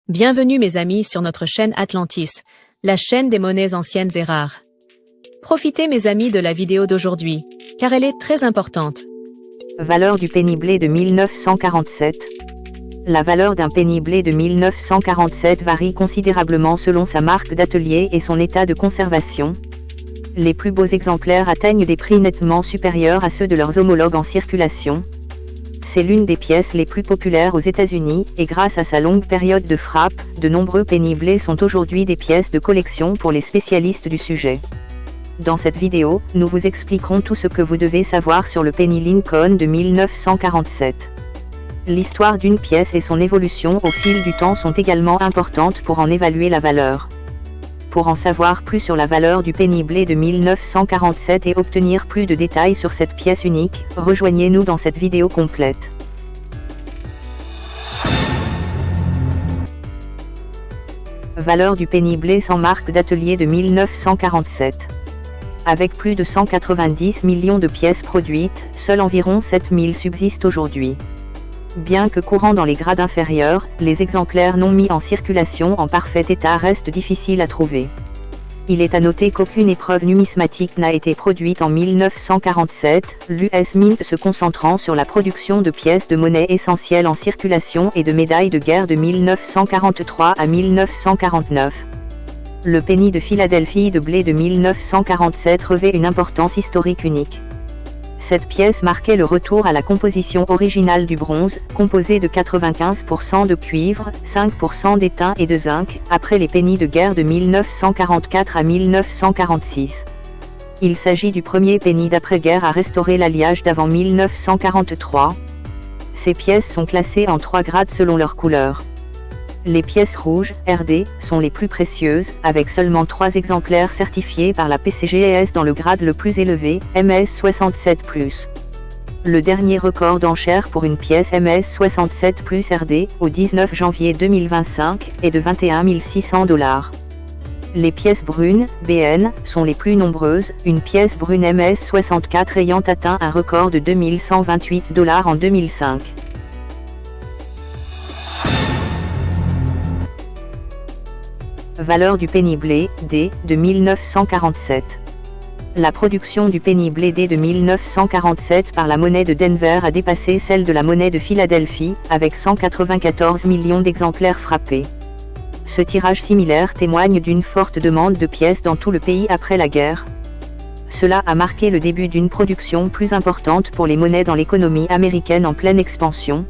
Bienvenue mes amis sur notre chaîne Atlantis, la chaîne des monnaies anciennes et rares. Profitez mes amis de la vidéo d'aujourd'hui, car elle est très importante. Valeur du penny blé de 1947. La valeur d'un penny blé de 1947 varie considérablement selon sa marque d'atelier et son état de conservation. Les plus beaux exemplaires atteignent des prix nettement supérieurs à ceux de leurs homologues en circulation. C'est l'une des pièces les plus populaires aux États-Unis, et grâce à sa longue période de frappe, de nombreux penny blés sont aujourd'hui des pièces de collection pour les spécialistes du sujet. Dans cette vidéo, nous vous expliquerons tout ce que vous devez savoir sur le penny Lincoln de 1947. L'histoire d'une pièce et son évolution au fil du temps sont également importantes pour en évaluer la valeur. Pour en savoir plus sur la valeur du penny blé de 1947 et obtenir plus de détails sur cette pièce unique, rejoignez-nous dans cette vidéo complète. Valeur du penny blé sans marque d'atelier de 1947. Avec plus de 190 millions de pièces produites, seuls environ 7000 subsistent aujourd'hui. Bien que courant dans les grades inférieurs, les exemplaires non mis en circulation en parfait état restent difficiles à trouver. Il est à noter qu'aucune épreuve numismatique n'a été produite en 1947, l'US Mint se concentrant sur la production de pièces de monnaie essentielles en circulation et de médailles de guerre de 1943 à 1949. Le penny de Philadelphie de blé de 1947 revêt une importance historique unique. Cette pièce marquait le retour à la composition originale du bronze, composée de 95% de cuivre, 5% d'étain et de zinc, après les pennies de guerre de 1944 à 1946. Il s'agit du premier penny d'après-guerre à restaurer l'alliage d'avant 1943. Ces pièces sont classées en 3 grades selon leur couleur. Les pièces rouges, RD, sont les plus précieuses, avec seulement 3 exemplaires certifiés par la PCGS dans le grade le plus élevé, MS67+. Le dernier record d'enchères pour une pièce MS67+ RD, au 19 janvier 2025, est de 21 600 $. Les pièces brunes, BN, sont les plus nombreuses, une pièce brune MS64 ayant atteint un record de 2128 $ en 2005. Valeur du penny blé, D, de 1947. La production du penny blé D de 1947 par la monnaie de Denver a dépassé celle de la monnaie de Philadelphie, avec 194 millions d'exemplaires frappés. Ce tirage similaire témoigne d'une forte demande de pièces dans tout le pays après la guerre. Cela a marqué le début d'une production plus importante pour les monnaies dans l'économie américaine en pleine expansion.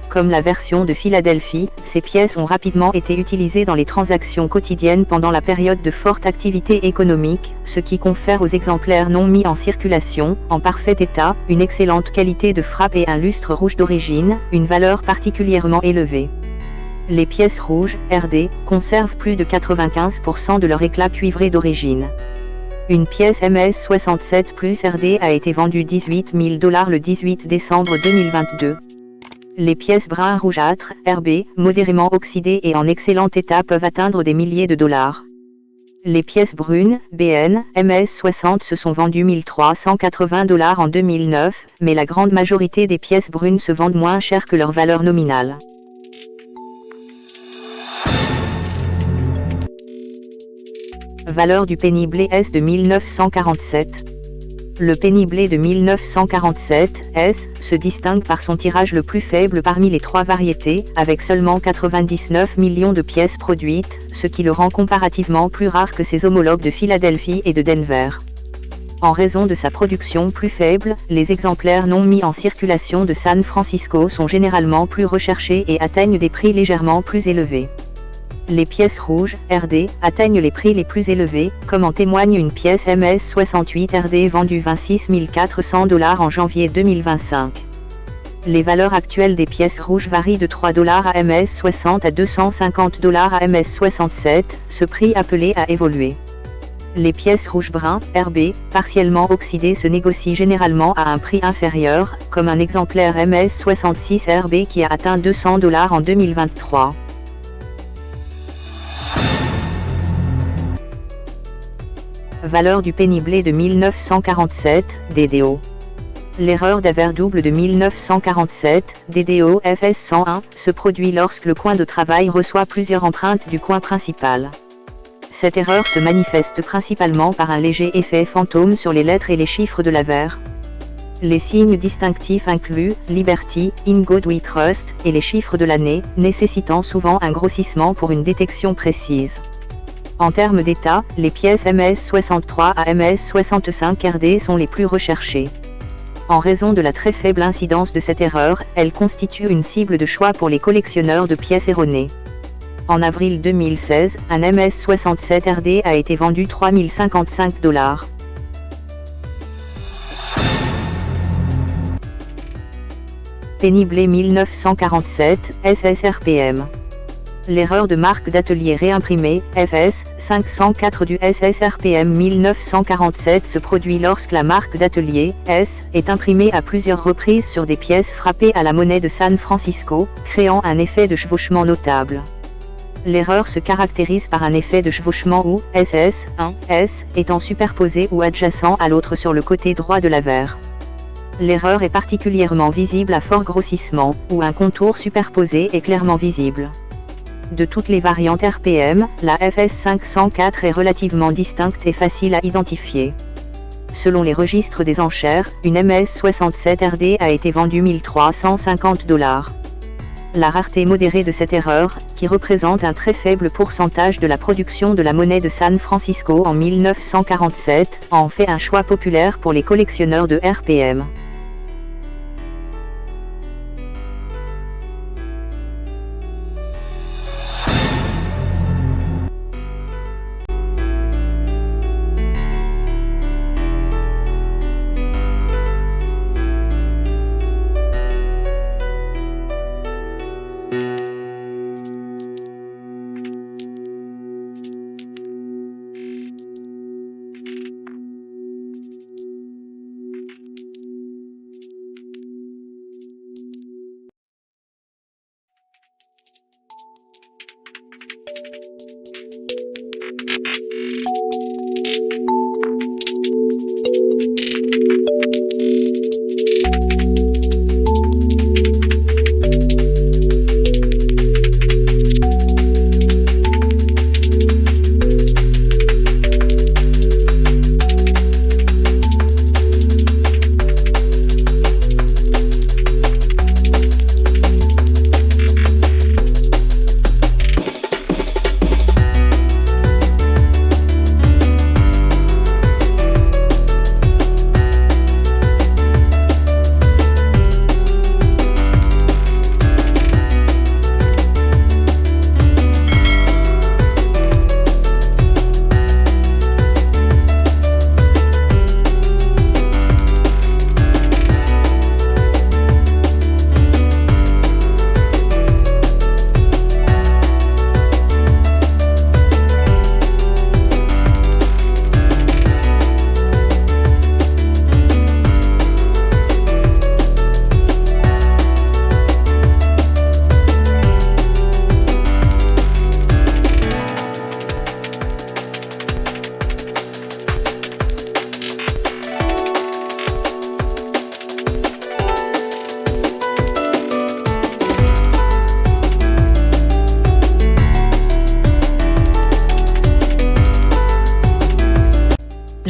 Comme la version de Philadelphie, ces pièces ont rapidement été utilisées dans les transactions quotidiennes pendant la période de forte activité économique, ce qui confère aux exemplaires non mis en circulation, en parfait état, une excellente qualité de frappe et un lustre rouge d'origine, une valeur particulièrement élevée. Les pièces rouges, RD, conservent plus de 95% de leur éclat cuivré d'origine. Une pièce MS67+ RD a été vendue 18 000 $ le 18 décembre 2022. Les pièces brun rougeâtre, RB, modérément oxydées et en excellent état peuvent atteindre des milliers de dollars. Les pièces brunes, BN, MS60 se sont vendues 1380 $ en 2009, mais la grande majorité des pièces brunes se vendent moins cher que leur valeur nominale. Valeur du penny blé S de 1947. Le penny blé de 1947, S, se distingue par son tirage le plus faible parmi les 3 variétés, avec seulement 99 millions de pièces produites, ce qui le rend comparativement plus rare que ses homologues de Philadelphie et de Denver. En raison de sa production plus faible, les exemplaires non mis en circulation de San Francisco sont généralement plus recherchés et atteignent des prix légèrement plus élevés. Les pièces rouges, RD, atteignent les prix les plus élevés, comme en témoigne une pièce MS68 RD vendue 26 400 $ en janvier 2025. Les valeurs actuelles des pièces rouges varient de 3 $ à MS60 à 250 $ à MS67, ce prix appelé à évoluer. Les pièces rouges brun, RB, partiellement oxydées se négocient généralement à un prix inférieur, comme un exemplaire MS66 RB qui a atteint 200 $ en 2023. Valeur du penny blé de 1947, DDO. L'erreur d'avers double de 1947, DDO FS101, se produit lorsque le coin de travail reçoit plusieurs empreintes du coin principal. Cette erreur se manifeste principalement par un léger effet fantôme sur les lettres et les chiffres de l'avers. Les signes distinctifs incluent Liberty, In God We Trust, et les chiffres de l'année, nécessitant souvent un grossissement pour une détection précise. En termes d'état, les pièces MS63 à MS65 RD sont les plus recherchées. En raison de la très faible incidence de cette erreur, elle constitue une cible de choix pour les collectionneurs de pièces erronées. En avril 2016, un MS67 RD a été vendu 3055 $. Penny 1947, SSRPM. L'erreur de marque d'atelier réimprimée, FS, 504 du SSRPM 1947 se produit lorsque la marque d'atelier, S, est imprimée à plusieurs reprises sur des pièces frappées à la monnaie de San Francisco, créant un effet de chevauchement notable. L'erreur se caractérise par un effet de chevauchement où, SS1, S, étant superposé ou adjacent à l'autre sur le côté droit de l'avers. L'erreur est particulièrement visible à fort grossissement, où un contour superposé est clairement visible. De toutes les variantes RPM, la FS504 est relativement distincte et facile à identifier. Selon les registres des enchères, une MS67 RD a été vendue 1350 $. La rareté modérée de cette erreur, qui représente un très faible pourcentage de la production de la monnaie de San Francisco en 1947, en fait un choix populaire pour les collectionneurs de RPM.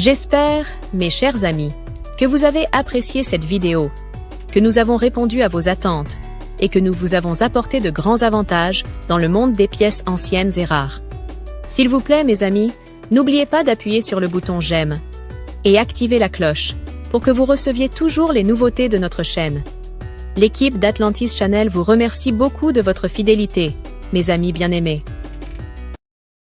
J'espère, mes chers amis, que vous avez apprécié cette vidéo, que nous avons répondu à vos attentes et que nous vous avons apporté de grands avantages dans le monde des pièces anciennes et rares. S'il vous plaît, mes amis, n'oubliez pas d'appuyer sur le bouton j'aime et activer la cloche pour que vous receviez toujours les nouveautés de notre chaîne. L'équipe d'Atlantis Channel vous remercie beaucoup de votre fidélité, mes amis bien-aimés.